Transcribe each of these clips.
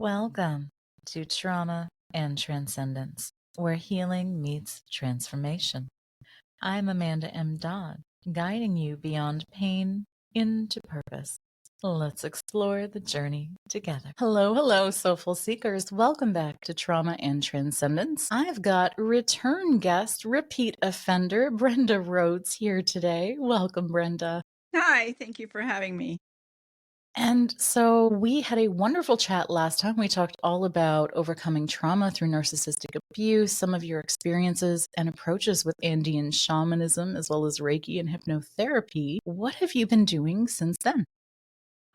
Welcome to Trauma and Transcendence, where healing meets transformation. I'm Amanda M. Dodd, guiding you beyond pain into purpose. Let's explore the journey together. Hello, soulful seekers. Welcome back to Trauma and Transcendence. I've got return guest, repeat offender, Brenda Rhodes here today. Welcome, Brenda. Hi, thank you for having me. And so we had a wonderful chat last time. We talked all about overcoming trauma through narcissistic abuse, some of your experiences and approaches with Andean Shamanism, as well as Reiki and hypnotherapy. What have you been doing since then?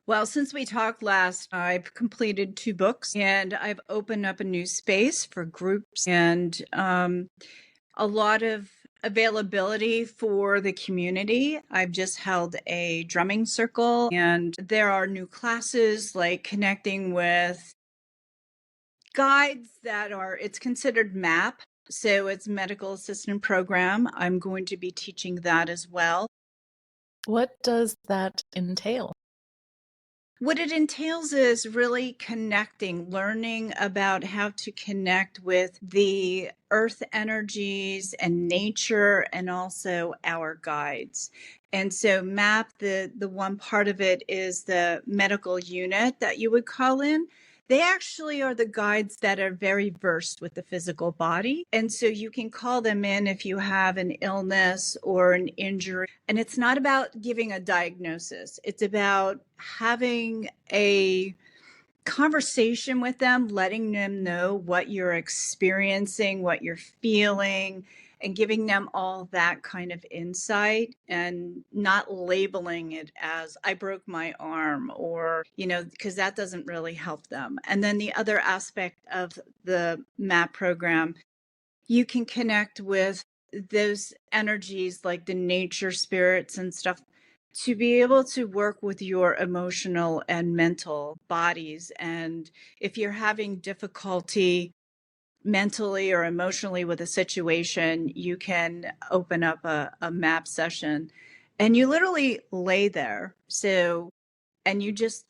Well, since we talked last, I've completed 2 books and I've opened up a new space for groups and a lot of availability for the community. I've just held a drumming circle and there are new classes like connecting with guides it's considered MAP. So it's medical assistant program. I'm going to be teaching that as well. What does that entail? What it entails is really connecting, learning about how to connect with the earth energies and nature and also our guides. And so MAP, the one part of it is the medical unit that you would call in. They actually are the guides that are very versed with the physical body. And so you can call them in if you have an illness or an injury. And it's not about giving a diagnosis. It's about having a conversation with them, letting them know what you're experiencing, what you're feeling, and giving them all that kind of insight and not labeling it as I broke my arm or, because that doesn't really help them. And then the other aspect of the MAP program, you can connect with those energies like the nature spirits and stuff to be able to work with your emotional and mental bodies. And if you're having difficulty mentally or emotionally with a situation, you can open up a MAP session and you literally lay there. And you just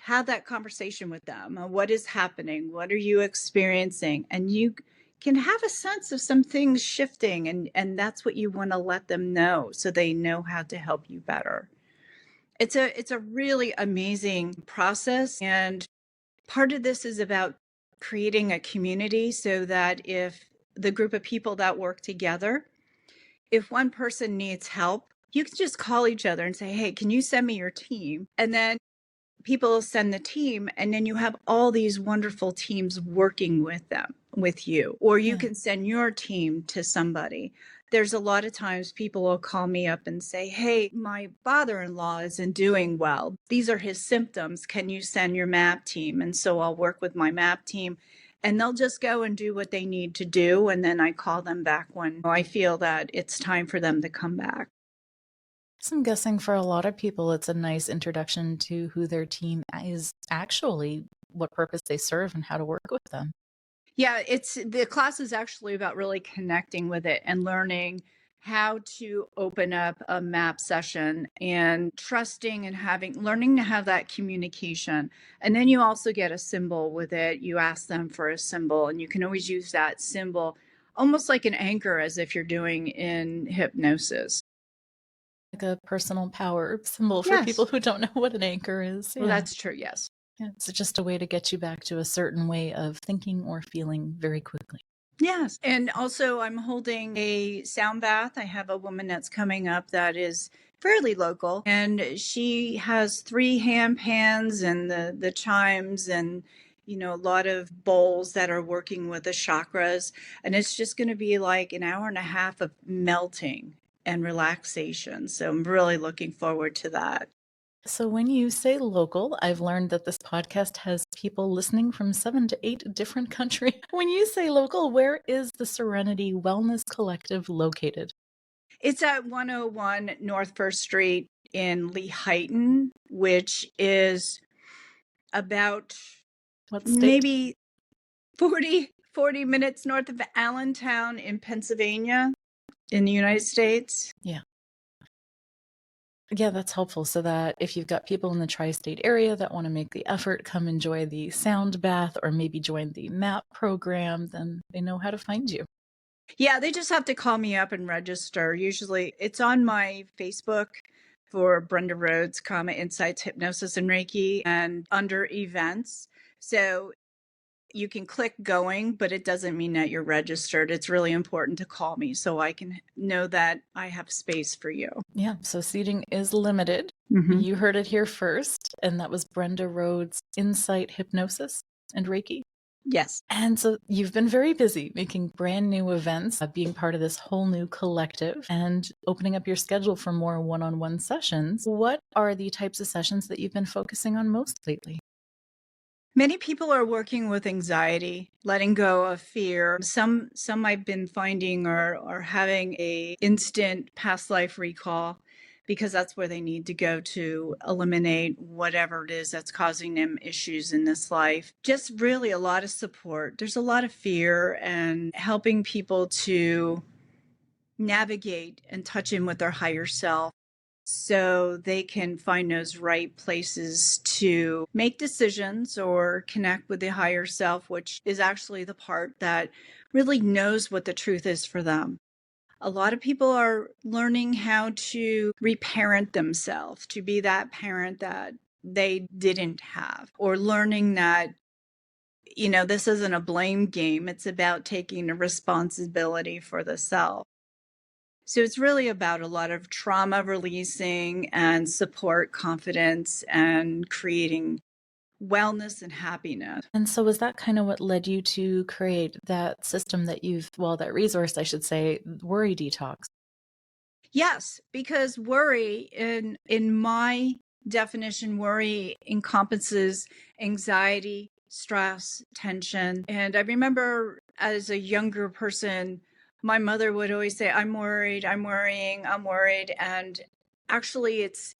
have that conversation with them. What is happening? What are you experiencing? And you can have a sense of some things shifting, and that's what you want to let them know so they know how to help you better. It's a really amazing process, and part of this is about creating a community so that if the group of people that work together, if one person needs help, you can just call each other and say, hey, can you send me your team? And then people send the team, and then you have all these wonderful teams working with you, or you can send your team to somebody. There's a lot of times people will call me up and say, hey, my father-in-law isn't doing well. These are his symptoms. Can you send your MAP team? And so I'll work with my MAP team and they'll just go and do what they need to do. And then I call them back when I feel that it's time for them to come back. So I'm guessing for a lot of people, it's a nice introduction to who their team is actually, what purpose they serve, and how to work with them. Yeah, the class is actually about really connecting with it and learning how to open up a MAP session and trusting and learning to have that communication. And then you also get a symbol with it. You ask them for a symbol, and you can always use that symbol almost like an anchor, as if you're doing in hypnosis. Like a personal power symbol for people who don't know what an anchor is. Well, that's true, yes. Yeah, it's just a way to get you back to a certain way of thinking or feeling very quickly. Yes. And also I'm holding a sound bath. I have a woman that's coming up that is fairly local, and she has 3 hand pans and the chimes and a lot of bowls that are working with the chakras. And it's just going to be like an hour and a half of melting and relaxation. So I'm really looking forward to that. So when you say local, I've learned that this podcast has people listening from 7 to 8 different countries. When you say local, where is the Serenity Wellness Collective located? It's at 101 North 1st Street in Lehighton, which is about maybe 40 minutes north of Allentown in Pennsylvania in the United States. Yeah. Yeah, that's helpful, so that if you've got people in the tri-state area that want to make the effort, come enjoy the sound bath, or maybe join the MAP program, then they know how to find you. Yeah, they just have to call me up and register. Usually it's on my Facebook for Brenda Rhodes, Insights, Hypnosis, and Reiki, and under events. So you can click going, but it doesn't mean that you're registered. It's really important to call me so I can know that I have space for you. Yeah, so seating is limited. You heard it here first, and that was Brenda Rhodes, Insight, Hypnosis, and Reiki. Yes. And so you've been very busy making brand new events, being part of this whole new collective, and opening up your schedule for more one-on-one sessions. What are the types of sessions that you've been focusing on most lately? Many people are working with anxiety, letting go of fear. Some I've been finding are having a instant past life recall because that's where they need to go to eliminate whatever it is that's causing them issues in this life. Just really a lot of support. There's a lot of fear, and helping people to navigate and touch in with their higher self so they can find those right places to make decisions or connect with the higher self, which is actually the part that really knows what the truth is for them. A lot of people are learning how to reparent themselves, to be that parent that they didn't have, or learning that, this isn't a blame game. It's about taking a responsibility for the self. So it's really about a lot of trauma releasing and support, confidence, and creating wellness and happiness. And so was that kind of what led you to create that system that that resource, I should say, Worry Detox? Yes, because worry, in my definition, worry encompasses anxiety, stress, tension. And I remember as a younger person, my mother would always say, I'm worried, I'm worrying, I'm worried. And actually it's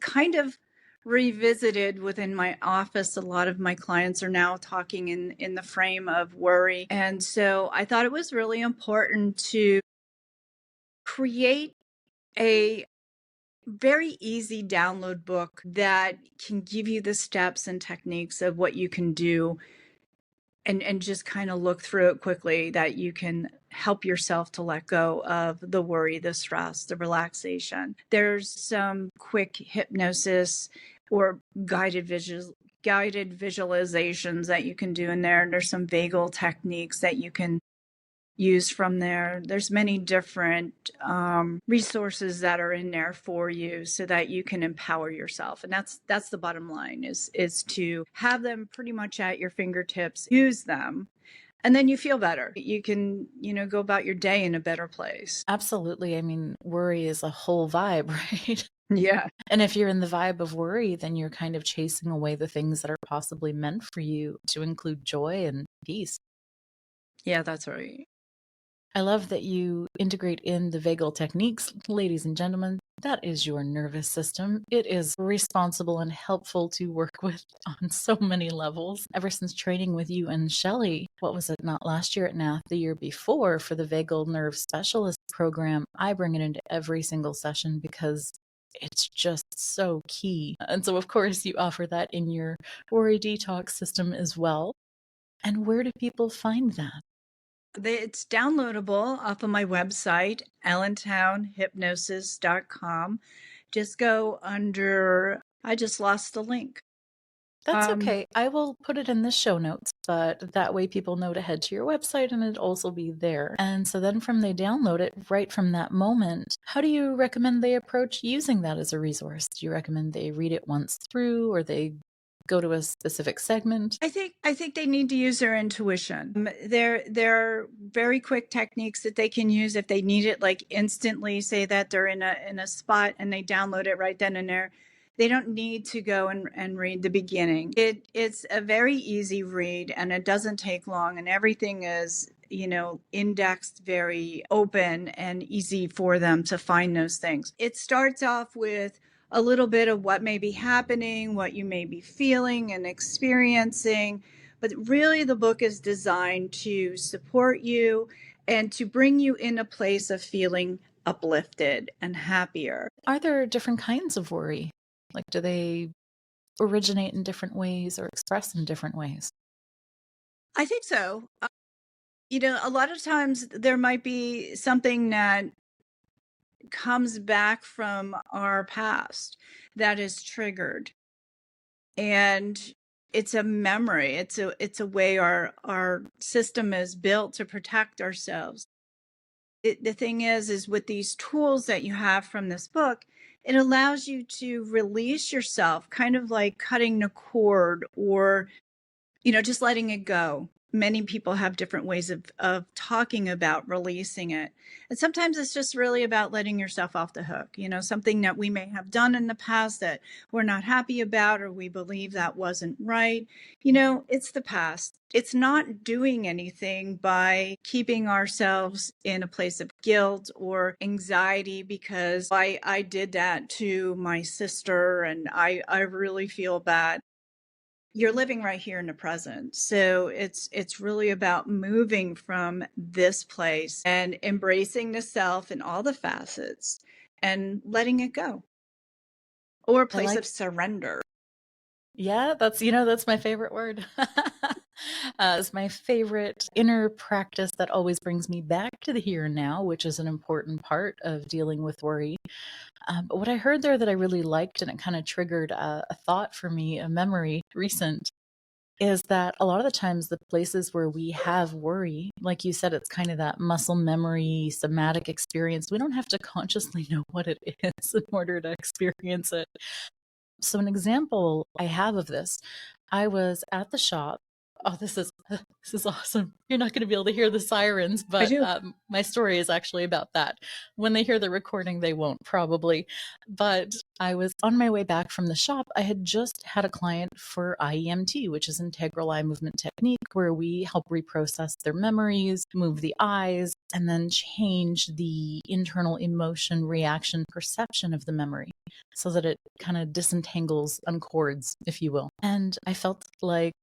kind of revisited within my office. A lot of my clients are now talking in the frame of worry. And so I thought it was really important to create a very easy download book that can give you the steps and techniques of what you can do, and just kind of look through it quickly, that you can help yourself to let go of the worry, the stress, the relaxation. There's some quick hypnosis or guided visualizations that you can do in there. There's some vagal techniques that you can use from there. There's many different resources that are in there for you so that you can empower yourself. And that's the bottom line, is to have them pretty much at your fingertips, use them, and then you feel better. You can, go about your day in a better place. Absolutely. I mean, worry is a whole vibe, right? Yeah. And if you're in the vibe of worry, then you're kind of chasing away the things that are possibly meant for you, to include joy and peace. Yeah, that's right. I love that you integrate in the vagal techniques. Ladies and gentlemen, that is your nervous system. It is responsible and helpful to work with on so many levels. Ever since training with you and Shelley, what was it, not last year at NATH, the year before, for the Vagal Nerve Specialist program, I bring it into every single session because it's just so key. And so, of course, you offer that in your Worry Detox system as well. And where do people find that? It's downloadable off of my website, allentownhypnosis.com. Just go under, I just lost the link. That's okay. I will put it in the show notes, but that way people know to head to your website and it'll also be there. And so then from they download it, right from that moment, how do you recommend they approach using that as a resource? Do you recommend they read it once through, or they go to a specific segment? I think they need to use their intuition. There are very quick techniques that they can use if they need it, like instantly. Say that they're in a spot and they download it right then and there. They don't need to go and read the beginning. It's a very easy read, and it doesn't take long, and everything is, indexed, very open and easy for them to find those things. It starts off with a little bit of what may be happening, what you may be feeling and experiencing. But really, the book is designed to support you and to bring you in a place of feeling uplifted and happier. Are there different kinds of worry? Like, do they originate in different ways or express in different ways? I think so. A lot of times there might be something that comes back from our past that is triggered. And it's a memory. It's a way our system is built to protect ourselves. The thing is with these tools that you have from this book, it allows you to release yourself, kind of like cutting the cord or just letting it go. Many people have different ways of talking about releasing it. And sometimes it's just really about letting yourself off the hook, something that we may have done in the past that we're not happy about, or we believe that wasn't right. It's the past. It's not doing anything by keeping ourselves in a place of guilt or anxiety because I did that to my sister and I really feel bad. You're living right here in the present. So it's really about moving from this place and embracing the self in all the facets and letting it go. Or a place of surrender. Yeah, that's my favorite word. It's my favorite inner practice that always brings me back to the here and now, which is an important part of dealing with worry. But what I heard there that I really liked, and it kind of triggered a thought for me, a memory recent, is that a lot of the times the places where we have worry, like you said, it's kind of that muscle memory, somatic experience. We don't have to consciously know what it is in order to experience it. So an example I have of this, I was at the shop. Oh, this is awesome. You're not going to be able to hear the sirens, but my story is actually about that. When they hear the recording, they won't probably. But I was on my way back from the shop. I had just had a client for IEMT, which is Integral Eye Movement Technique, where we help reprocess their memories, move the eyes, and then change the internal emotion, reaction, perception of the memory so that it kind of disentangles, uncords, if you will. And I felt like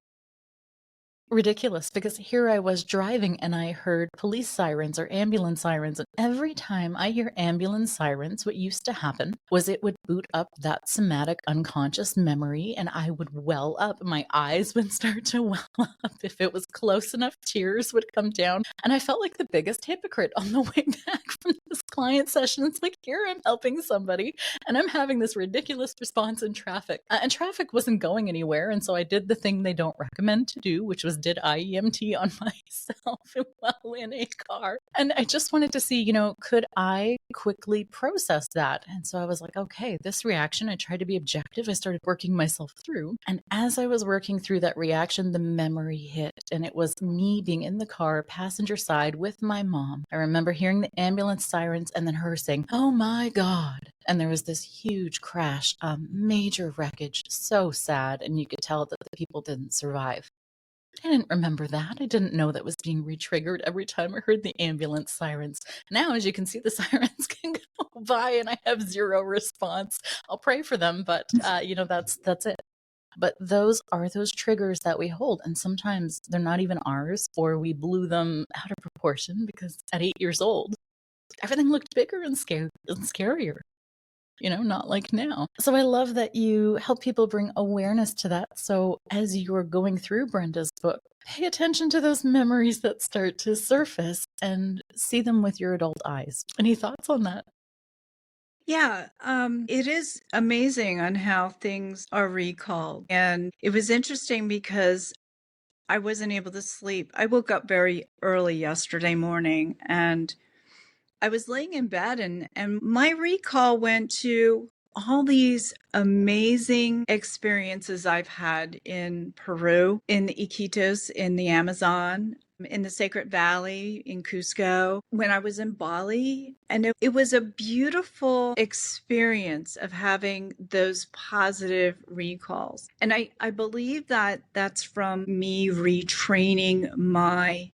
ridiculous because here I was driving and I heard police sirens or ambulance sirens. And every time I hear ambulance sirens, what used to happen was it would boot up that somatic unconscious memory and I would well up. My eyes would start to well up. If it was close enough, tears would come down. And I felt like the biggest hypocrite on the way back from this client session. It's like, here I'm helping somebody and I'm having this ridiculous response in traffic. And traffic wasn't going anywhere. And so I did the thing they don't recommend to do, which was did IEMT on myself while in a car. And I just wanted to see, could I quickly process that? And so I was like, okay, this reaction, I tried to be objective. I started working myself through. And as I was working through that reaction, the memory hit. And it was me being in the car, passenger side with my mom. I remember hearing the ambulance sirens and then her saying, "Oh my God." And there was this huge crash, major wreckage, so sad. And you could tell that the people didn't survive. I didn't remember that. I didn't know that was being re-triggered every time I heard the ambulance sirens. Now, as you can see, the sirens can go by and I have zero response. I'll pray for them, but that's it. But those are those triggers that we hold. And sometimes they're not even ours, or we blew them out of proportion because at 8 years old, everything looked bigger and scarier. Not like now. So I love that you help people bring awareness to that. So as you're going through Brenda's book, pay attention to those memories that start to surface and see them with your adult eyes. Any thoughts on that? Yeah, it is amazing on how things are recalled. And it was interesting because I wasn't able to sleep. I woke up very early yesterday morning and I was laying in bed and my recall went to all these amazing experiences I've had in Peru, in the Iquitos, in the Amazon, in the Sacred Valley, in Cusco, when I was in Bali. And it was a beautiful experience of having those positive recalls. And I believe that that's from me retraining my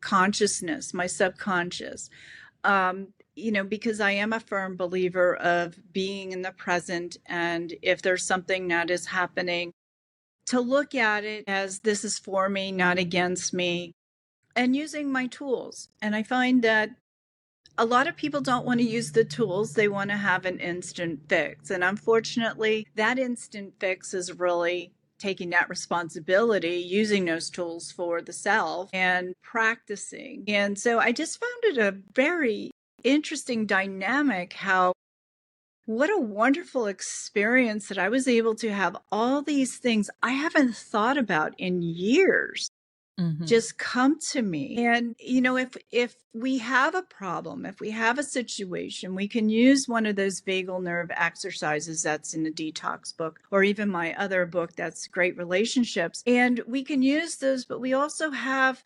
consciousness, my subconscious. Because I am a firm believer of being in the present. And if there's something that is happening, to look at it as this is for me, not against me, and using my tools. And I find that a lot of people don't want to use the tools. They want to have an instant fix. And unfortunately, that instant fix is really taking that responsibility, using those tools for the self and practicing. And so I just found it a very interesting dynamic how what a wonderful experience that I was able to have all these things I haven't thought about in years just come to me. And, if we have a problem, if we have a situation, we can use one of those vagal nerve exercises that's in the Detox book, or even my other book that's Great Relationships. And we can use those, but we also have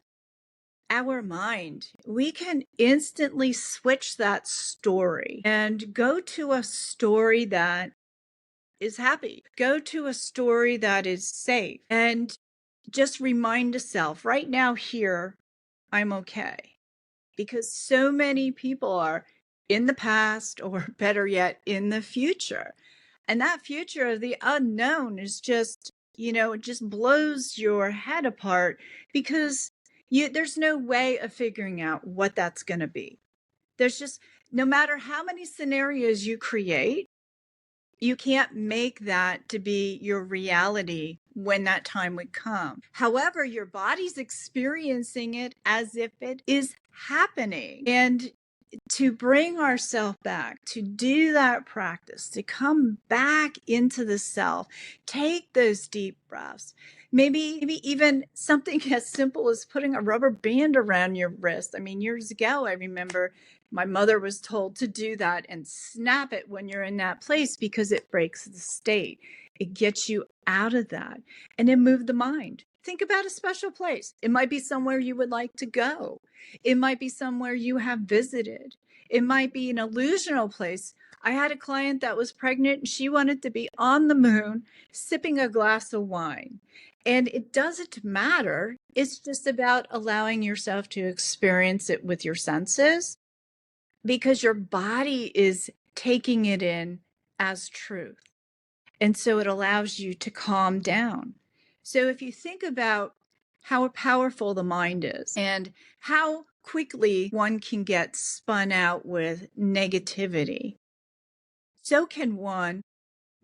our mind. We can instantly switch that story and go to a story that is happy, go to a story that is safe, and just remind yourself right now, here, I'm okay. Because so many people are in the past, or better yet, in the future. And that future of the unknown is just, it just blows your head apart because there's no way of figuring out what that's going to be. There's just, no matter how many scenarios you create, you can't make that to be your reality when that time would come. However, your body's experiencing it as if it is happening. And to bring ourselves back, to do that practice, to come back into the self, take those deep breaths. Maybe even something as simple as putting a rubber band around your wrist. I mean, years ago, I remember my mother was told to do that and snap it when you're in that place because it breaks the state. It gets you out of that, and then move the mind. Think about a special place. It might be somewhere you would like to go. It might be somewhere you have visited. It might be an illusional place. I had a client that was pregnant and she wanted to be on the moon sipping a glass of wine. And it doesn't matter. It's just about allowing yourself to experience it with your senses, because your body is taking it in as truth. And so it allows you to calm down. So if you think about how powerful the mind is and how quickly one can get spun out with negativity, so can one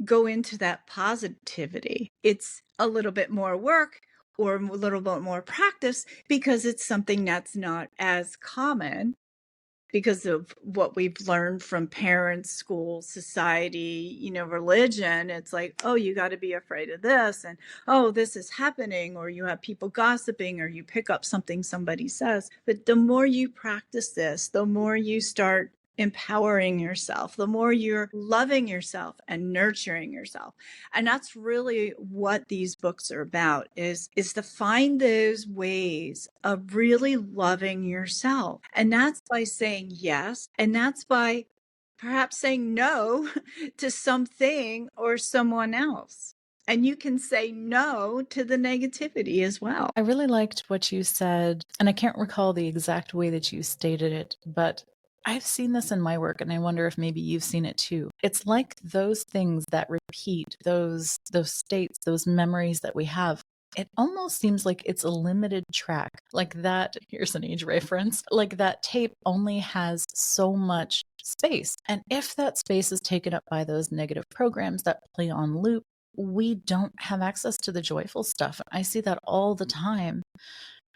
go into that positivity. It's a little bit more work or a little bit more practice because it's something that's not as common, because of what we've learned from parents, school, society, religion. It's like, oh, you got to be afraid of this, and oh, this is happening, or you have people gossiping, or you pick up something somebody says. But the more you practice this, the more you start empowering yourself, the more you're loving yourself and nurturing yourself. And that's really what these books are about, is to find those ways of really loving yourself. And that's by saying yes, and that's by perhaps saying no to something or someone else. And you can say no to the negativity as well. I really liked what you said, and I can't recall the exact way that you stated it, but I've seen this in my work, and I wonder if maybe you've seen it too. It's like those things that repeat, those states, those memories that we have. It almost seems like it's a limited track, like that. Here's an age reference. Like that tape only has so much space. And if that space is taken up by those negative programs that play on loop, we don't have access to the joyful stuff. I see that all the time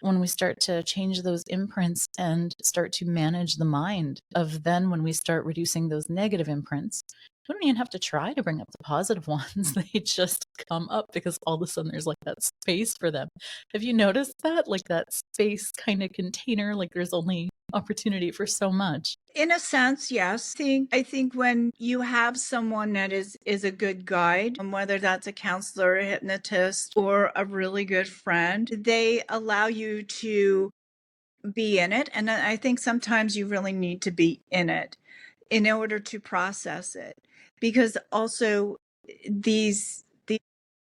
when we start to change those imprints and start to manage the mind of, then when we start reducing those negative imprints, we don't even have to try to bring up the positive ones. They just come up because all of a sudden there's like that space for them. Have you noticed that? Like that space kind of container, like there's only opportunity for so much. In a sense, yes. I think when you have someone that is a good guide, whether that's a counselor, a hypnotist, or a really good friend, they allow you to be in it. And I think sometimes you really need to be in it in order to process it. Because also these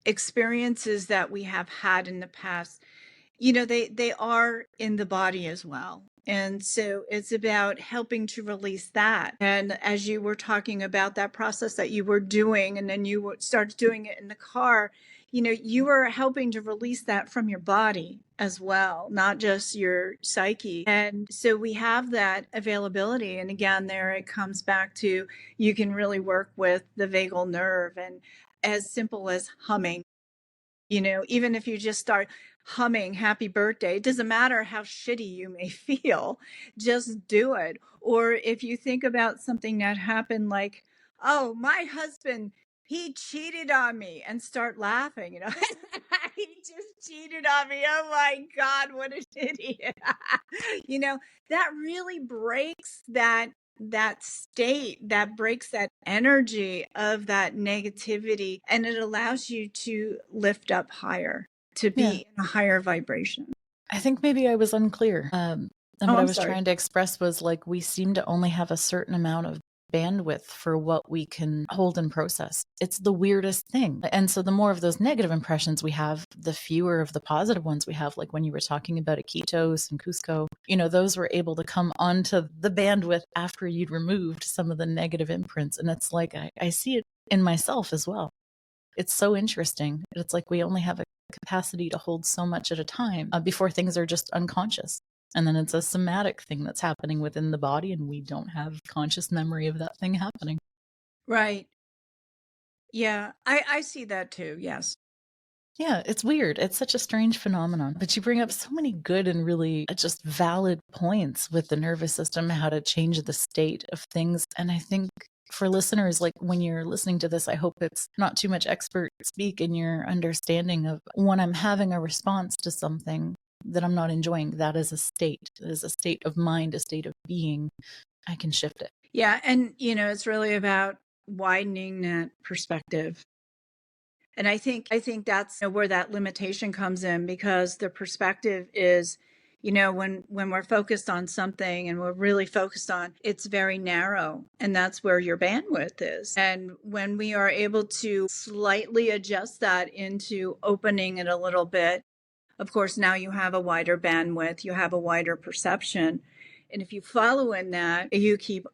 experiences that we have had in the past, they are in the body as well. And so it's about helping to release that. And as you were talking about that process that you were doing, and then you started doing it in the car, you are helping to release that from your body as well, not just your psyche. And so we have that availability. And again, there it comes back to, you can really work with the vagal nerve, and as simple as humming. Even if you just start humming happy birthday, it doesn't matter how shitty you may feel, just do it. Or if you think about something that happened, like, oh, my husband, he cheated on me, and start laughing, he just cheated on me. Oh my God, what an idiot. That really breaks that state, that breaks that energy of that negativity, and it allows you to lift up higher, to be in a higher vibration. I think maybe I was unclear. And what I was sorry. trying to express was, like, we seem to only have a certain amount of bandwidth for what we can hold and process. It's the weirdest thing. And so the more of those negative impressions we have, the fewer of the positive ones we have. Like when you were talking about Iquitos and Cusco, those were able to come onto the bandwidth after you'd removed some of the negative imprints. And it's like, I see it in myself as well. It's so interesting. It's like we only have a capacity to hold so much at a time before things are just unconscious. And then it's a somatic thing that's happening within the body, and we don't have conscious memory of that thing happening. Right. Yeah, I see that too. Yes. Yeah, it's weird. It's such a strange phenomenon. But you bring up so many good and really just valid points with the nervous system, how to change the state of things. And I think for listeners, like when you're listening to this, I hope it's not too much expert speak in your understanding of when I'm having a response to something that I'm not enjoying. That is a state. It is a state of mind, a state of being. I can shift it. Yeah. And, it's really about widening that perspective. And I think that's where that limitation comes in, because the perspective is, when we're focused on something and we're really focused on, it's very narrow, and that's where your bandwidth is. And when we are able to slightly adjust that into opening it a little bit, of course, now you have a wider bandwidth, you have a wider perception. And if you follow in that, you keep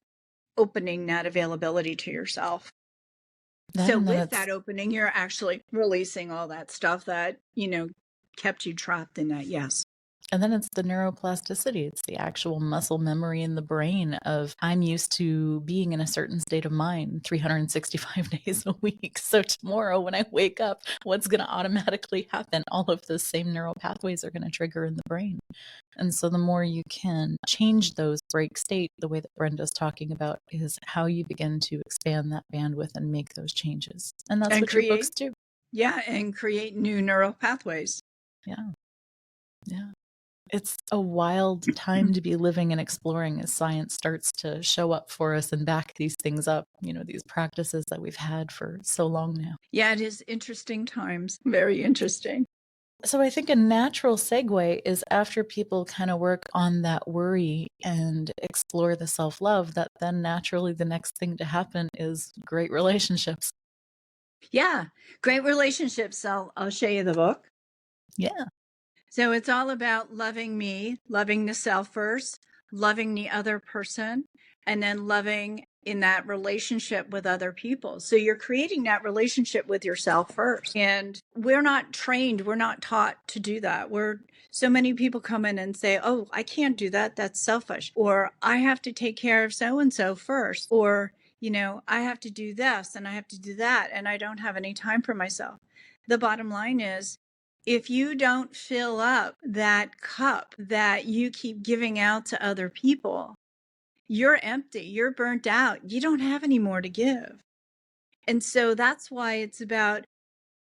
opening that availability to yourself. So with that opening, you're actually releasing all that stuff that, kept you trapped in that. Yes. And then it's the neuroplasticity. It's the actual muscle memory in the brain of, I'm used to being in a certain state of mind 365 days a week. So tomorrow when I wake up, what's going to automatically happen? All of those same neural pathways are going to trigger in the brain. And so the more you can change those break state, the way that Brenda's talking about, is how you begin to expand that bandwidth and make those changes. And that's what your books do. Yeah, and create new neural pathways. Yeah. Yeah. It's a wild time to be living and exploring as science starts to show up for us and back these things up, these practices that we've had for so long now. Yeah, it is interesting times. Very interesting. So I think a natural segue is, after people kind of work on that worry and explore the self-love, that then naturally the next thing to happen is great relationships. Yeah, great relationships. I'll show you the book. Yeah. So it's all about loving me, loving the self first, loving the other person, and then loving in that relationship with other people. So you're creating that relationship with yourself first. And we're not trained, we're not taught to do that. So many people come in and say, oh, I can't do that. That's selfish. Or I have to take care of so-and-so first. Or, I have to do this and I have to do that, and I don't have any time for myself. The bottom line is, if you don't fill up that cup that you keep giving out to other people, you're empty, you're burnt out, you don't have any more to give. And so that's why it's about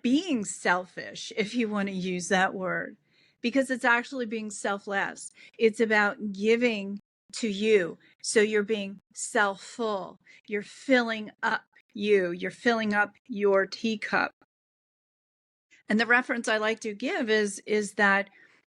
being selfish, if you want to use that word, because it's actually being selfless. It's about giving to you. So you're being self-full. You're filling up you're filling up your teacup. And the reference I like to give is that,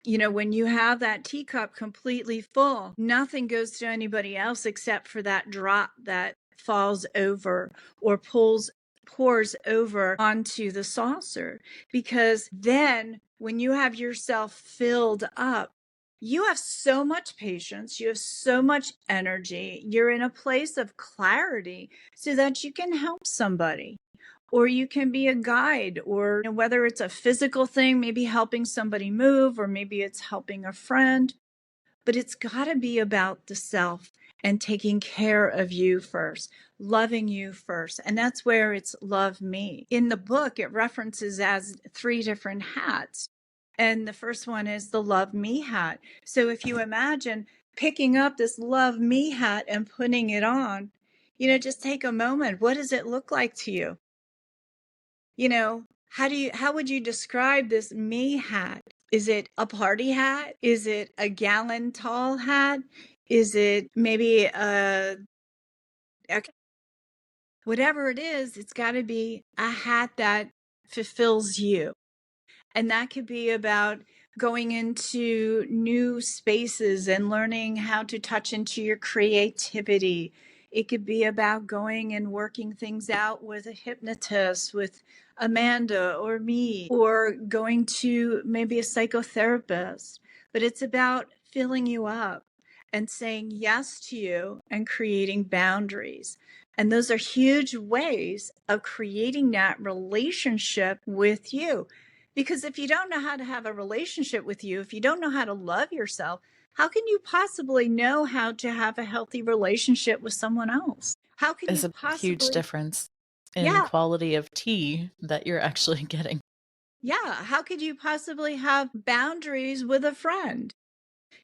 when you have that teacup completely full, nothing goes to anybody else except for that drop that falls over or pours over onto the saucer. Because then when you have yourself filled up, you have so much patience, you have so much energy, you're in a place of clarity so that you can help somebody. or you can be a guide, or whether it's a physical thing, maybe helping somebody move, or maybe it's helping a friend. But it's got to be about the self and taking care of you first, loving you first. And that's where it's love me. In the book, it references as 3 different hats. And the first one is the love me hat. So if you imagine picking up this love me hat and putting it on, just take a moment. What does it look like to you? How would you describe this me hat? Is it a party hat? Is it a gallon tall hat? Is it maybe whatever it is, it's got to be a hat that fulfills you. And that could be about going into new spaces and learning how to touch into your creativity. It could be about going and working things out with a hypnotist, with Amanda or me, or going to maybe a psychotherapist. But it's about filling you up and saying yes to you and creating boundaries. And those are huge ways of creating that relationship with you. Because if you don't know how to have a relationship with you, if you don't know how to love yourself, how can you possibly know how to have a healthy relationship with someone else? How can There's you a huge difference in Yeah. quality of tea that you're actually getting. Yeah. How could you possibly have boundaries with a friend?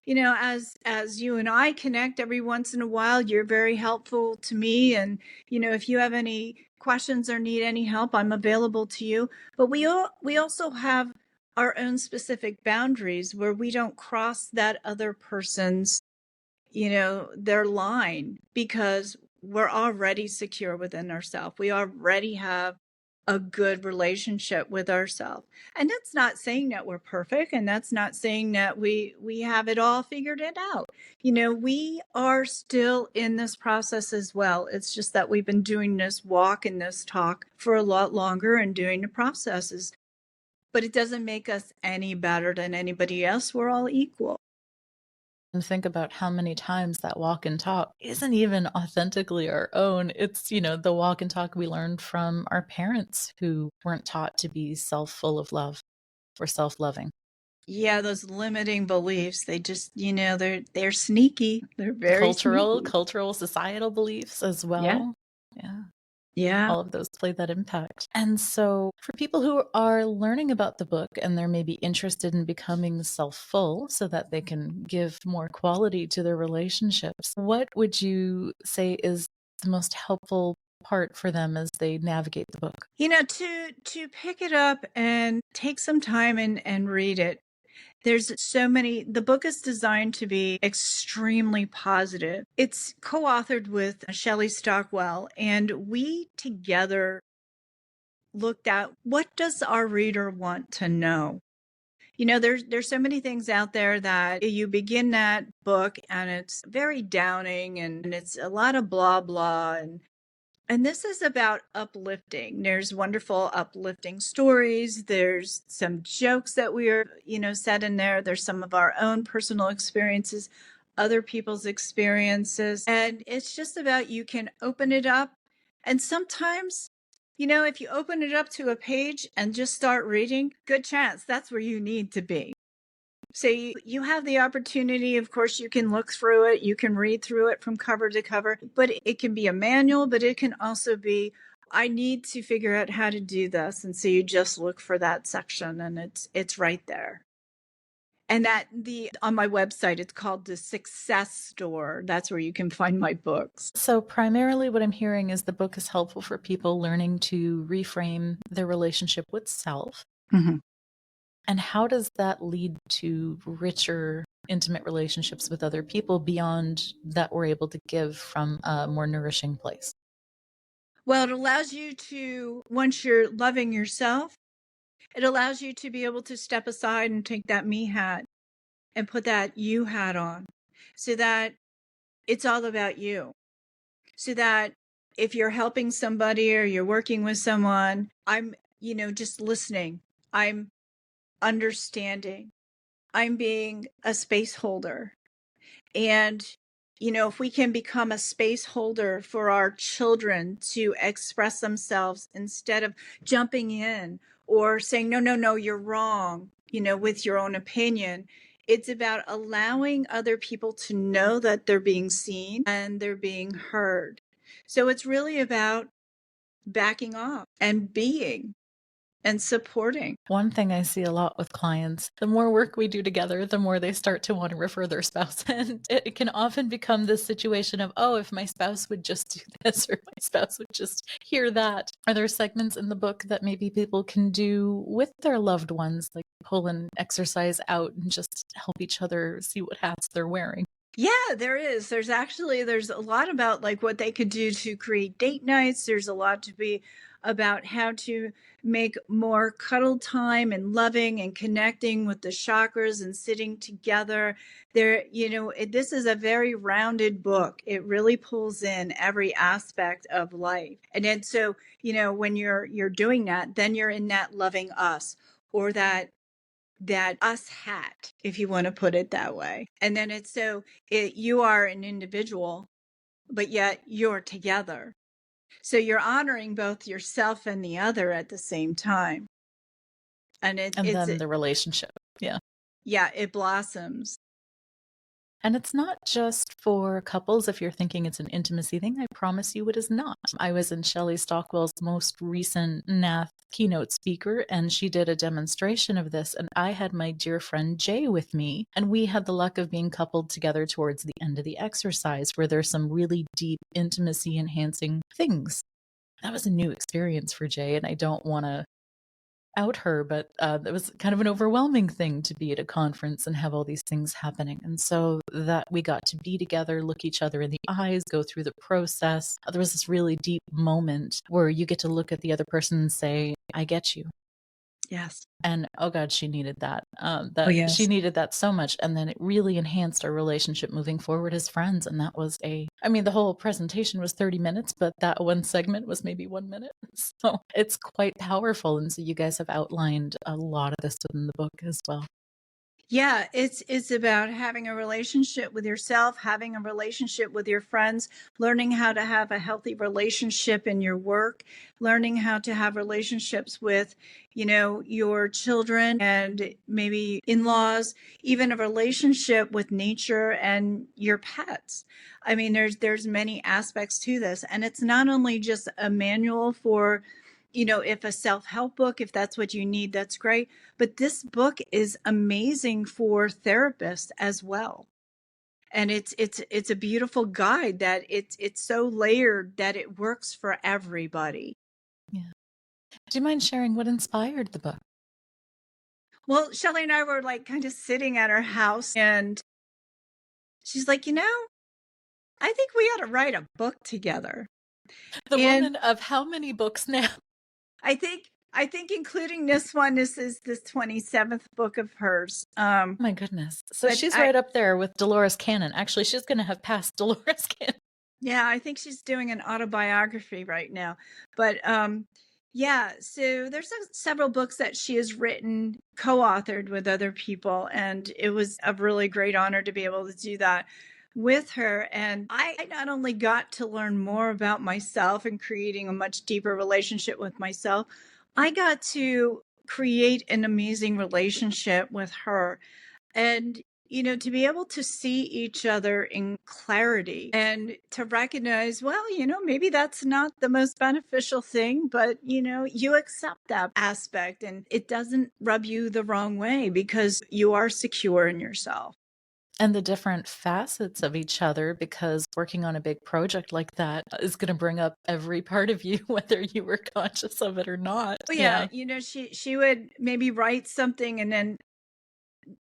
As you and I connect every once in a while, you're very helpful to me. And, if you have any questions or need any help, I'm available to you. But we also have our own specific boundaries where we don't cross that other person's, their line, because we're already secure within ourselves. We already have a good relationship with ourselves. And that's not saying that we're perfect, and that's not saying that we have it all figured it out. We are still in this process as well. It's just that we've been doing this walk and this talk for a lot longer and doing the processes. But it doesn't make us any better than anybody else. We're all equal. And think about how many times that walk and talk isn't even authentically our own. It's, the walk and talk we learned from our parents who weren't taught to be full of love or self-loving. Yeah, those limiting beliefs, they just, they're sneaky. They're very sneaky. Cultural, societal beliefs as well. Yeah. Yeah. All of those play that impact. And so for people who are learning about the book and they're maybe interested in becoming self-full so that they can give more quality to their relationships, what would you say is the most helpful part for them as they navigate the book? To pick it up and take some time and read it. There's so many. The book is designed to be extremely positive. It's co-authored with Shelley Stockwell, and we together looked at what does our reader want to know. There's so many things out there that you begin that book and it's very downing and it's a lot of blah blah, and this is about uplifting. There's wonderful uplifting stories. There's some jokes that we are, said in there. There's some of our own personal experiences, other people's experiences. And it's just about you can open it up. And sometimes, if you open it up to a page and just start reading, good chance that's where you need to be. So you have the opportunity, of course, you can look through it, you can read through it from cover to cover, but it can be a manual, but it can also be, I need to figure out how to do this. And so you just look for that section and it's right there. And on my website, it's called the Success Store. That's where you can find my books. So primarily what I'm hearing is the book is helpful for people learning to reframe their relationship with self. Mm-hmm. And how does that lead to richer, intimate relationships with other people beyond that we're able to give from a more nourishing place? Well, it allows you to, once you're loving yourself, it allows you to be able to step aside and take that me hat and put that you hat on, so that it's all about you. So that if you're helping somebody or you're working with someone, I'm, just listening. I'm understanding. I'm being a space holder. And if we can become a space holder for our children to express themselves instead of jumping in or saying, no, no, no, you're wrong, with your own opinion. It's about allowing other people to know that they're being seen and they're being heard. So it's really about backing off and being and supporting. One thing I see a lot with clients, the more work we do together, the more they start to want to refer their spouse. And it can often become this situation of, oh, if my spouse would just do this, or my spouse would just hear that. Are there segments in the book that maybe people can do with their loved ones, like pull an exercise out and just help each other see what hats they're wearing? Yeah, there is. There's a lot about like what they could do to create date nights. There's a lot to be about how to make more cuddle time and loving and connecting with the chakras and sitting together. This is a very rounded book. It really pulls in every aspect of life. And then so, when you're doing that, then you're in that loving us or that us hat, if you want to put it that way. And then you are an individual, but yet you're together. So you're honoring both yourself and the other at the same time. And then the relationship. Yeah. Yeah, it blossoms. And it's not just for couples. If you're thinking it's an intimacy thing, I promise you it is not. I was in Shelley Stockwell's most recent NATH keynote speaker, and she did a demonstration of this. And I had my dear friend Jay with me, and we had the luck of being coupled together towards the end of the exercise, where there's some really deep intimacy enhancing things. That was a new experience for Jay, and I don't want to out her, but it was kind of an overwhelming thing to be at a conference and have all these things happening. And so that we got to be together, look each other in the eyes, go through the process. There was this really deep moment where you get to look at the other person and say, I get you. Yes. And oh God, she needed that. Yes. She needed that so much. And then it really enhanced our relationship moving forward as friends. And that was the whole presentation was 30 minutes, but that one segment was maybe 1 minute. So it's quite powerful. And so you guys have outlined a lot of this within the book as well. Yeah, it's about having a relationship with yourself, having a relationship with your friends, learning how to have a healthy relationship in your work, learning how to have relationships with, your children and maybe in-laws, even a relationship with nature and your pets. I mean, there's many aspects to this, and it's not only just a manual for if a self-help book, if that's what you need, that's great. But this book is amazing for therapists as well. And it's a beautiful guide that it's so layered that it works for everybody. Yeah. Do you mind sharing what inspired the book? Well, Shelley and I were like kind of sitting at her house and she's like, I think we ought to write a book together. The woman of how many books now? I think including this one, this is the 27th book of hers. My goodness. So she's right up there with Dolores Cannon. Actually, she's going to have passed Dolores Cannon. Yeah, I think she's doing an autobiography right now. But yeah, so there's several books that she has written, co-authored with other people. And it was a really great honor to be able to do that with her. And I not only got to learn more about myself and creating a much deeper relationship with myself, I got to create an amazing relationship with her. And, to be able to see each other in clarity and to recognize, well, maybe that's not the most beneficial thing, but, you accept that aspect and it doesn't rub you the wrong way because you are secure in yourself. And the different facets of each other, because working on a big project like that is going to bring up every part of you, whether you were conscious of it or not. Oh, yeah. She would maybe write something and then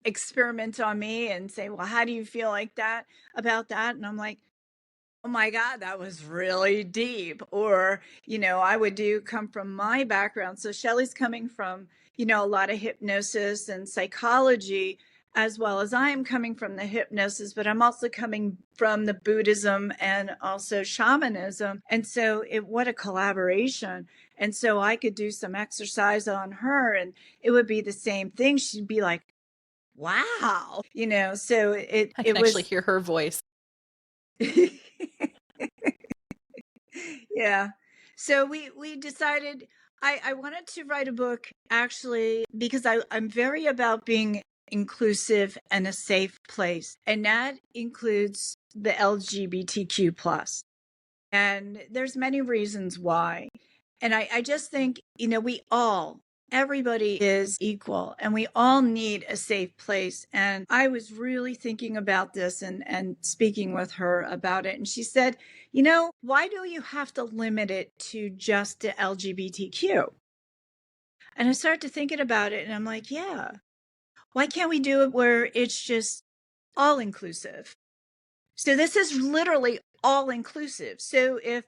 experiment on me and say, well, how do you feel like that about that? And I'm like, oh my God, that was really deep. Or, I would come from my background. So Shelley's coming from, a lot of hypnosis and psychology, as well as I am coming from the hypnosis, but I'm also coming from the Buddhism and also shamanism. And so what a collaboration. And so I could do some exercise on her and it would be the same thing. She'd be like, wow, so I can actually hear her voice. Yeah. So we decided I wanted to write a book actually because I'm very about being inclusive and a safe place. And that includes the LGBTQ plus. And there's many reasons why. And I just think, everybody is equal and we all need a safe place. And I was really thinking about this and speaking with her about it. And she said, why do you have to limit it to just the LGBTQ? And I started to thinking about it and I'm like, yeah, why can't we do it where it's just all inclusive? So this is literally all inclusive. So if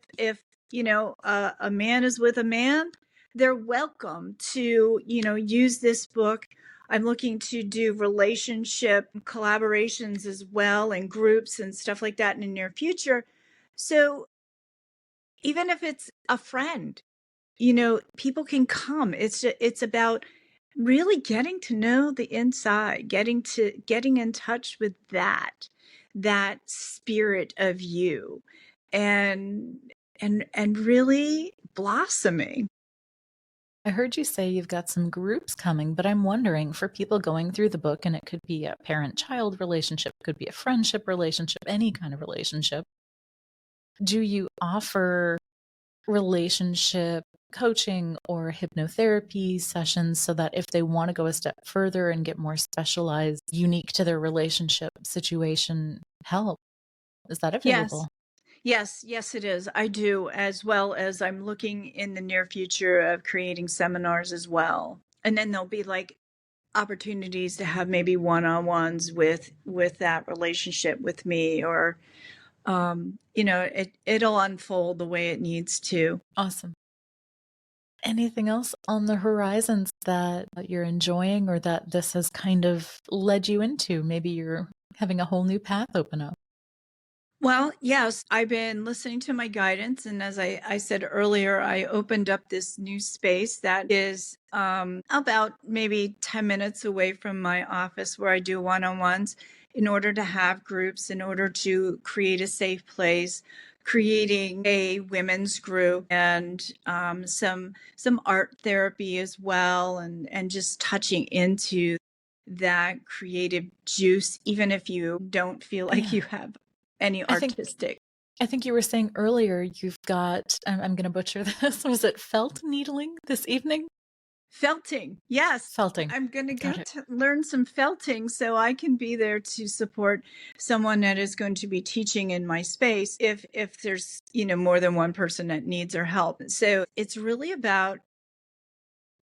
a man is with a man, they're welcome to use this book. I'm looking to do relationship collaborations as well and groups and stuff like that in the near future. So even if it's a friend, people can come. It's about really getting to know the inside, getting in touch with that spirit of you and and really blossoming. I heard you say you've got some groups coming, but I'm wondering for people going through the book, and it could be a parent-child relationship, it could be a friendship relationship, any kind of relationship. Do you offer relationship coaching or hypnotherapy sessions so that if they want to go a step further and get more specialized, unique to their relationship situation help? Is that Yes. available? Yes, it is. I do, as well as I'm looking in the near future of creating seminars as well. And then there'll be like opportunities to have maybe one-on-ones with that relationship with me, or it'll unfold the way it needs to. Awesome. Anything else on the horizons that you're enjoying or that this has kind of led you into? Maybe you're having a whole new path open up. Well, yes, I've been listening to my guidance. And as I said earlier, I opened up this new space that is about maybe 10 minutes away from my office where I do one-on-ones in order to have groups, in order to create a safe place, creating a women's group and some art therapy as well, and just touching into that creative juice, even if you don't feel like Yeah. you have any I think artistic. I think you were saying earlier you've got, I'm going to butcher this, was it felt needling this evening? Felting. Yes. Felting. I'm going to go Got it. to learn some felting so I can be there to support someone that is going to be teaching in my space if there's, more than one person that needs our help. So it's really about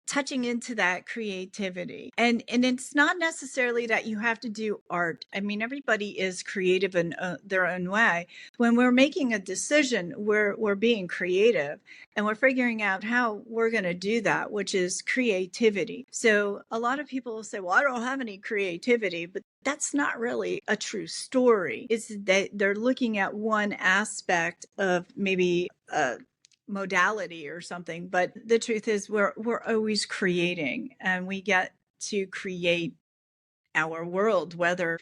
touching into that creativity. And it's not necessarily that you have to do art. I mean, everybody is creative in their own way. When we're making a decision, we're being creative and we're figuring out how we're going to do that, which is creativity. So a lot of people will say, well, I don't have any creativity, but that's not really a true story. It's that they're looking at one aspect of maybe modality or something, but the truth is we're always creating, and we get to create our world, whether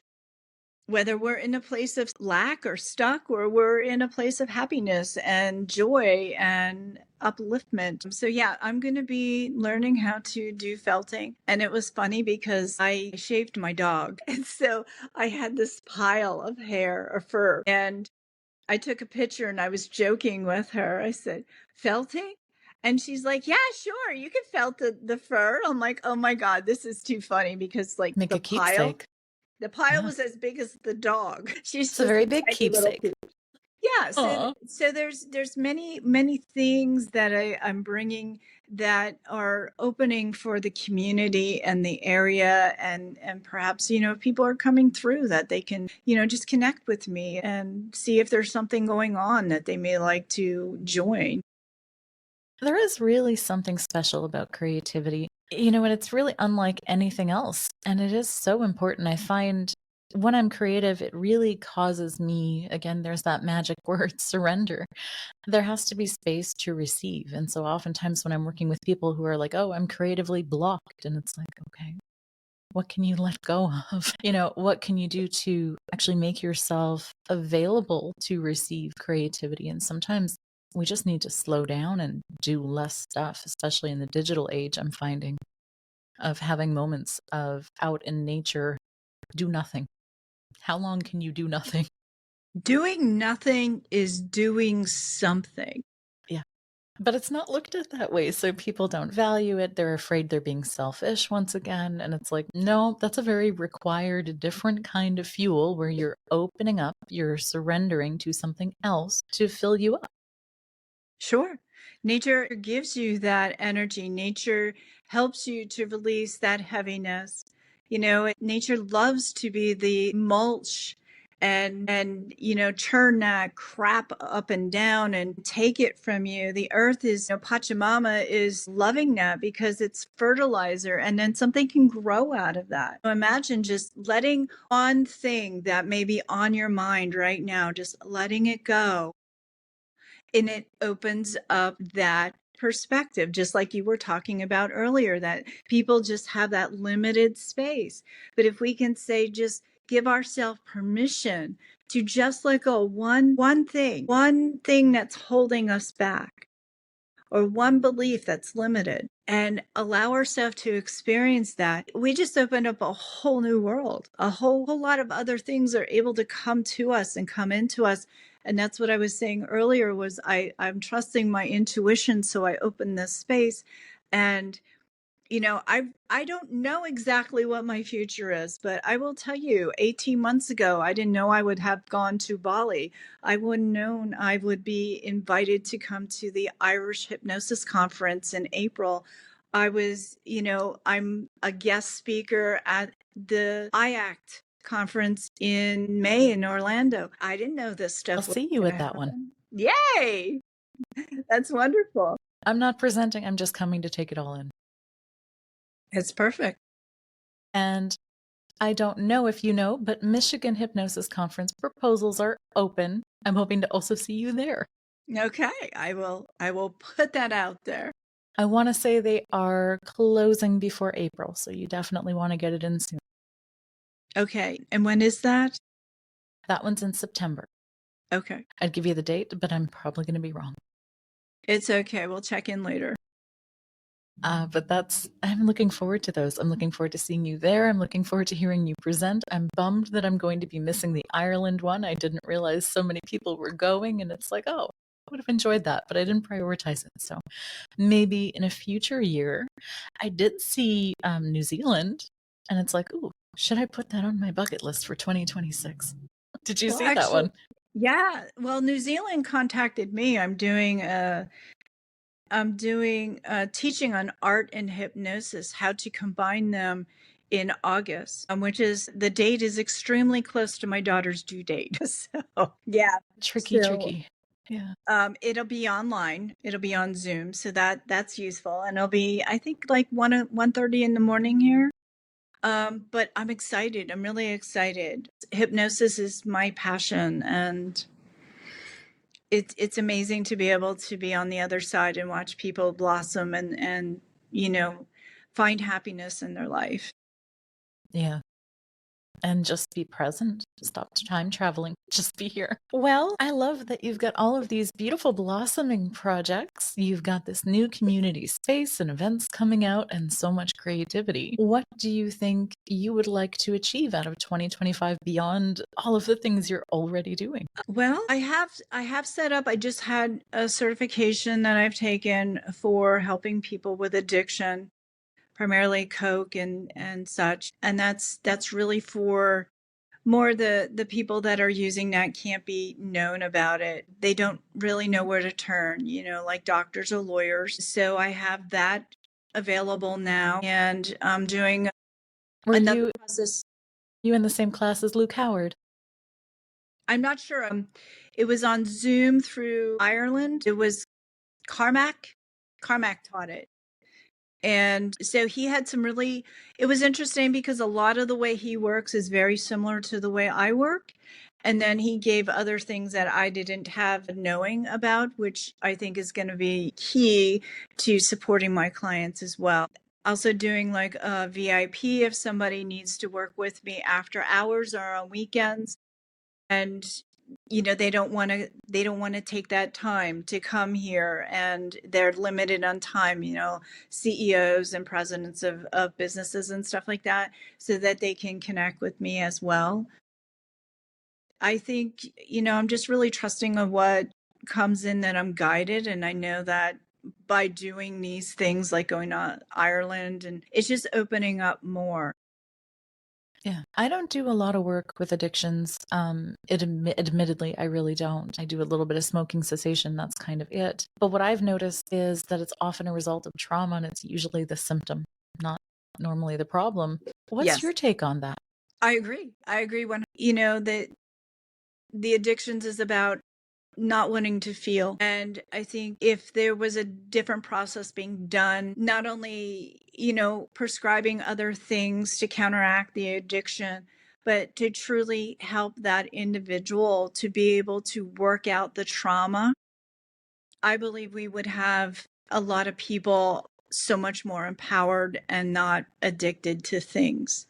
we're in a place of lack or stuck, or we're in a place of happiness and joy and upliftment. So yeah, I'm going to be learning how to do felting. And it was funny because I shaved my dog, and so I had this pile of hair or fur, and I took a picture and I was joking with her. I said, felting? And she's like, yeah, sure. You can felt the fur. I'm like, oh my God, this is too funny because like Make the a pile, keepsake. Yeah. was as big as the dog. She's It's a just very a big tiny little keepsake. yeah, Aw. so there's many things that I'm bringing that are opening for the community and the area, and perhaps if people are coming through that they can just connect with me and see if there's something going on that they may like to join. There is really something special about creativity, and it's really unlike anything else. And it is so important. I find when I'm creative, it really causes me, again, there's that magic word, surrender. There has to be space to receive. And so oftentimes when I'm working with people who are like, oh, I'm creatively blocked, and it's like, okay, What can you let go of? What can you do to actually make yourself available to receive creativity? And sometimes we just need to slow down and do less stuff, especially in the digital age. I'm finding of having moments of out in nature, do nothing. How long can you do nothing? Doing nothing is doing something. Yeah. But it's not looked at that way. So people don't value it. They're afraid they're being selfish once again. And it's like, no, that's a very required, different kind of fuel where you're opening up, you're surrendering to something else to fill you up. Sure. Nature gives you that energy. Nature helps you to release that heaviness. Nature loves to be the mulch and churn that crap up and down and take it from you. The earth is, Pachamama is loving that because it's fertilizer, and then something can grow out of that. Imagine just letting one thing that may be on your mind right now, just letting it go. And it opens up that perspective, just like you were talking about earlier, that people just have that limited space. But if we can say, just give ourselves permission to just let go one thing that's holding us back, or one belief that's limited, and allow ourselves to experience that, we just open up a whole new world. A whole lot of other things are able to come to us and come into us. And that's what I was saying earlier, was I'm trusting my intuition. So I open this space, and I don't know exactly what my future is, but I will tell you, 18 months ago, I didn't know I would have gone to Bali. I wouldn't known I would be invited to come to the Irish Hypnosis Conference in April. I'm a guest speaker at the IACT conference in May in Orlando. I didn't know this stuff I'll was see you gonna at that happen. one. Yay! That's wonderful. I'm not presenting, I'm just coming to take it all in. It's perfect. And I don't know if you know, but Michigan Hypnosis Conference proposals are open. I'm hoping to also see you there. Okay, I will put that out there. I want to say they are closing before April, so you definitely want to get it in soon. Okay, and when is that? That one's in September. Okay. I'd give you the date, but I'm probably going to be wrong. It's okay. We'll check in later. But I'm looking forward to those. I'm looking forward to seeing you there. I'm looking forward to hearing you present. I'm bummed that I'm going to be missing the Ireland one. I didn't realize so many people were going, and it's like, oh, I would have enjoyed that, but I didn't prioritize it. So maybe in a future year. I did see New Zealand, and it's like, ooh, should I put that on my bucket list for 2026? Did you see that one? Yeah. Well, New Zealand contacted me. I'm doing teaching on art and hypnosis, how to combine them in August, which is, the date is extremely close to my daughter's due date. So yeah, tricky. Yeah. It'll be online. It'll be on Zoom, so that's useful, and it'll be, I think, like 1:30 in the morning here. But I'm excited. I'm really excited. Hypnosis is my passion, and it's amazing to be able to be on the other side and watch people blossom and find happiness in their life. Yeah. And just be present. Stop time traveling. Just be here. Well, I love that you've got all of these beautiful blossoming projects. You've got this new community space and events coming out and so much creativity. What do you think you would like to achieve out of 2025 beyond all of the things you're already doing? Well, I have set up, I just had a certification that I've taken for helping people with addiction, primarily Coke and such. And that's really for more the people that are using that can't be known about it. They don't really know where to turn, like doctors or lawyers. So I have that available now, and I'm doing another process. You in the same class as Luke Howard? I'm not sure. It was on Zoom through Ireland. It was Carmack. Carmack taught it. And so he had it was interesting because a lot of the way he works is very similar to the way I work. And then he gave other things that I didn't have knowing about, which I think is going to be key to supporting my clients as well. Also doing like a VIP if somebody needs to work with me after hours or on weekends. And they don't want to take that time to come here, and they're limited on time, CEOs and presidents of businesses and stuff like that, so that they can connect with me as well. I think, I'm just really trusting of what comes in, that I'm guided. And I know that by doing these things, like going to Ireland, and it's just opening up more. Yeah, I don't do a lot of work with addictions. Admittedly, I really don't. I do a little bit of smoking cessation. That's kind of it. But what I've noticed is that it's often a result of trauma, and it's usually the symptom, not normally the problem. What's Yes, your take on that? I agree. When, that the addictions is about not wanting to feel. And I think if there was a different process being done, not only, prescribing other things to counteract the addiction, but to truly help that individual to be able to work out the trauma, I believe we would have a lot of people so much more empowered and not addicted to things.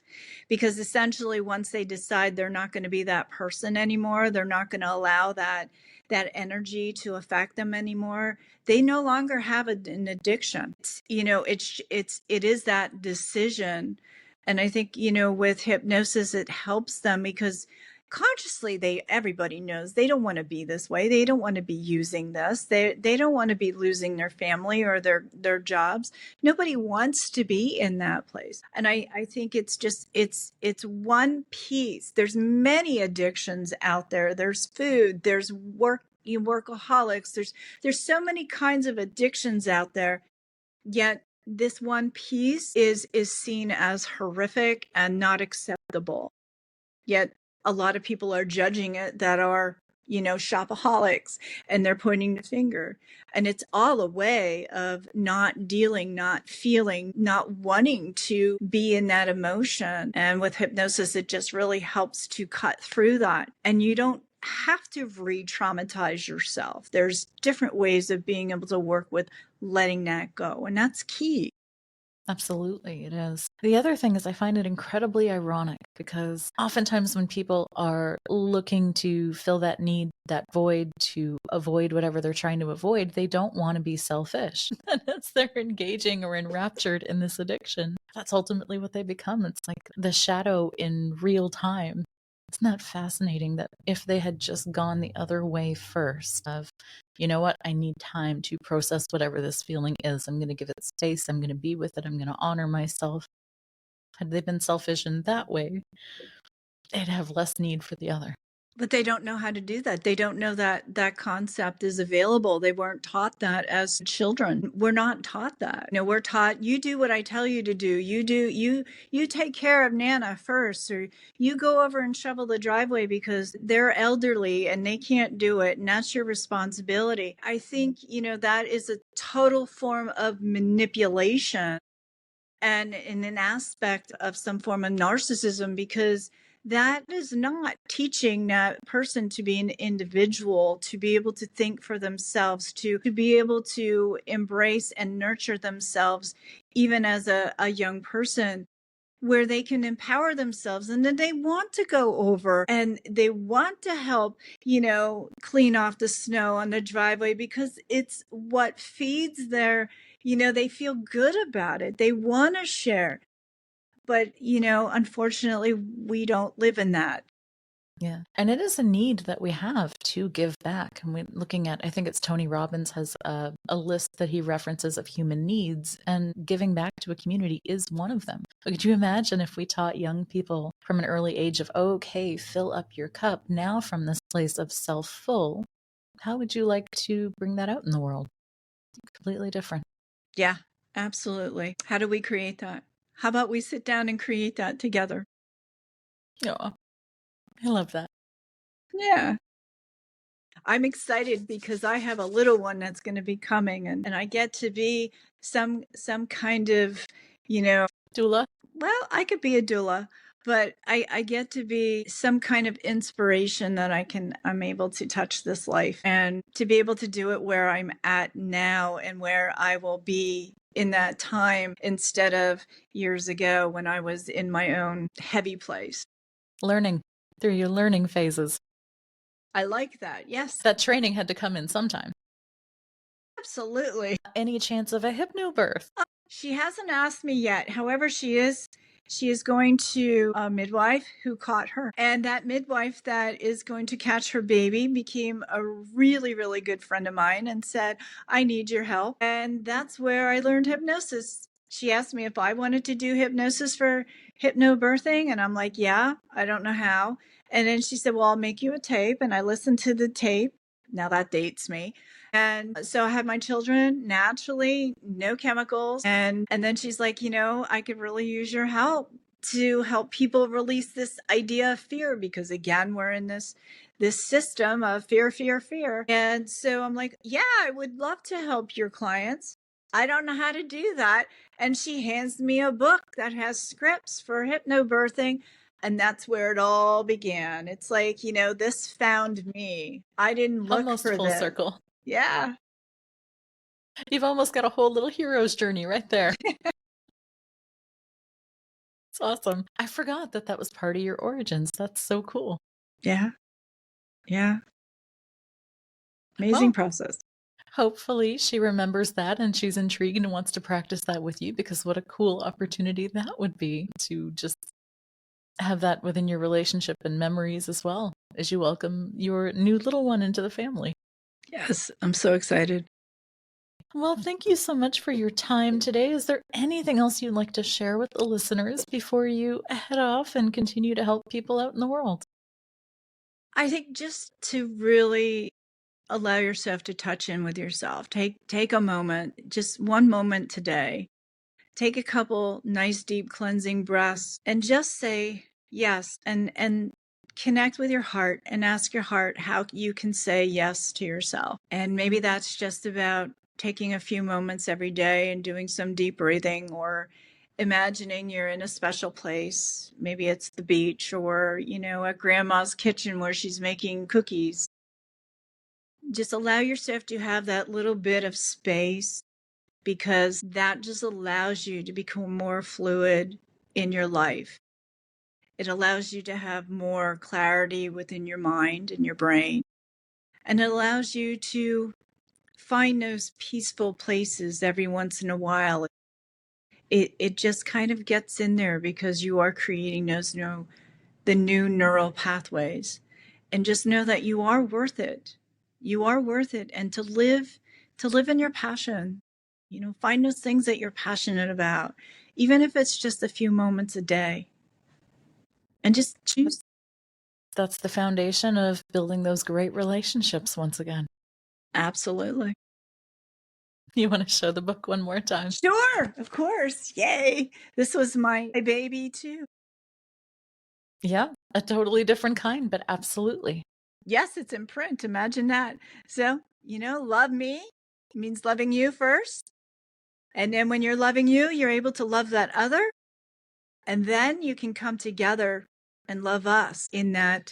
Because essentially, once they decide they're not going to be that person anymore, they're not going to allow that energy to affect them anymore, they no longer have an addiction. It is that decision. And I think, with hypnosis, it helps them because consciously everybody knows they don't want to be this way. They don't want to be using this. They don't want to be losing their family or their jobs. Nobody wants to be in that place. And I think it's just it's one piece. There's many addictions out there. There's food, there's workaholics, there's so many kinds of addictions out there. Yet this one piece is seen as horrific and not acceptable. Yet a lot of people are judging it that are, shopaholics, and they're pointing the finger. And it's all a way of not dealing, not feeling, not wanting to be in that emotion. And with hypnosis, it just really helps to cut through that. And you don't have to re-traumatize yourself. There's different ways of being able to work with letting that go. And that's key. Absolutely, it is. The other thing is I find it incredibly ironic because oftentimes when people are looking to fill that need, that void, to avoid whatever they're trying to avoid, they don't want to be selfish. And as they're engaging or enraptured in this addiction, that's ultimately what they become. It's like the shadow in real time. Isn't that fascinating that if they had just gone the other way first of, you know what, I need time to process whatever this feeling is. I'm going to give it space. I'm going to be with it. I'm going to honor myself. Had they been selfish in that way, they'd have less need for the other. But they don't know how to do that. They don't know that that concept is available. They weren't taught that as children. We're not taught that. We're taught, you do what I tell you to do. You take care of Nana first, or you go over and shovel the driveway because they're elderly and they can't do it, and that's your responsibility. I think, that is a total form of manipulation, and in an aspect of some form of narcissism, because that is not teaching that person to be an individual, to be able to think for themselves, to be able to embrace and nurture themselves, even as a young person, where they can empower themselves. And then they want to go over and they want to help, clean off the snow on the driveway because it's what feeds their, they feel good about it. They want to share. But, unfortunately, we don't live in that. Yeah. And it is a need that we have to give back. And we're looking at, I think it's Tony Robbins has a list that he references of human needs, and giving back to a community is one of them. But could you imagine if we taught young people from an early age of, okay, fill up your cup now from this place of self-full? How would you like to bring that out in the world? Completely different. Yeah, absolutely. How do we create that? How about we sit down and create that together? Yeah. I love that. Yeah. I'm excited because I have a little one that's going to be coming, and I get to be some kind of, Doula? well, I could be a doula, but I get to be some kind of inspiration that I'm able to touch this life, and to be able to do it where I'm at now and where I will be in that time instead of years ago when I was in my own heavy place. Learning through your learning phases. I like that. Yes. That training had to come in sometime. Absolutely. Any chance of a hypnobirth? She hasn't asked me yet. However, she is going to a midwife who caught her. And that midwife that is going to catch her baby became a really, really good friend of mine and said, I need your help. And that's where I learned hypnosis. She asked me if I wanted to do hypnosis for hypnobirthing. And I'm like, yeah, I don't know how. And then she said, well, I'll make you a tape. And I listened to the tape. Now that dates me. And so I had my children naturally, no chemicals. And then she's like, I could really use your help to help people release this idea of fear, because again, we're in this system of fear, fear, fear. And so I'm like, yeah, I would love to help your clients. I don't know how to do that. And she hands me a book that has scripts for hypnobirthing. And that's where it all began. It's like, this found me. I didn't look Almost for full this. circle. Yeah. You've almost got a whole little hero's journey right there. It's awesome. I forgot that was part of your origins. That's so cool. Yeah. Yeah. Amazing process. Hopefully she remembers that and she's intrigued and wants to practice that with you, because what a cool opportunity that would be to just have that within your relationship and memories as well as you welcome your new little one into the family. Yes, I'm so excited. Well, thank you so much for your time today. Is there anything else you'd like to share with the listeners before you head off and continue to help people out in the world? I think just to really allow yourself to touch in with yourself. Take a moment, just one moment today. Take a couple nice deep cleansing breaths and just say yes, and connect with your heart and ask your heart how you can say yes to yourself. And maybe that's just about taking a few moments every day and doing some deep breathing, or imagining you're in a special place. Maybe it's the beach, or, at grandma's kitchen where she's making cookies. Just allow yourself to have that little bit of space, because that just allows you to become more fluid in your life. It allows you to have more clarity within your mind and your brain. And it allows you to find those peaceful places every once in a while. It just kind of gets in there because you are creating those the new neural pathways. And just know that you are worth it. You are worth it. And to live in your passion, find those things that you're passionate about, even if it's just a few moments a day. And just choose. That's the foundation of building those great relationships once again. Absolutely. You want to show the book one more time? Sure, of course. Yay. This was my baby too. Yeah, a totally different kind, but absolutely. Yes, it's in print. Imagine that. So, love me means loving you first. And then when you're loving you, you're able to love that other. And then you can come together and love us in that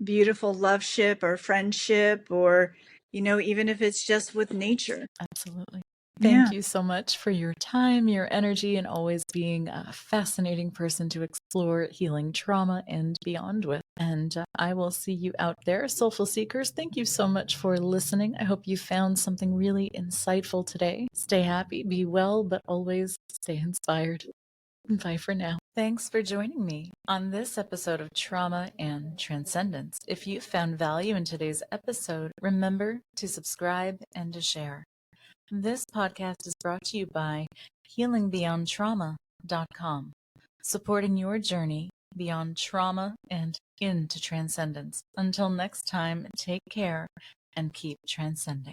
beautiful love ship or friendship, or, even if it's just with nature. Absolutely. Thank you so much for your time, your energy, and always being a fascinating person to explore healing trauma and beyond with. And I will see you out there, Soulful Seekers. Thank you so much for listening. I hope you found something really insightful today. Stay happy, be well, but always stay inspired. Bye for now. Thanks for joining me on this episode of Trauma and Transcendence. If you found value in today's episode, remember to subscribe and to share. This podcast is brought to you by healingbeyondtrauma.com, supporting your journey beyond trauma and into transcendence. Until next time, take care and keep transcending.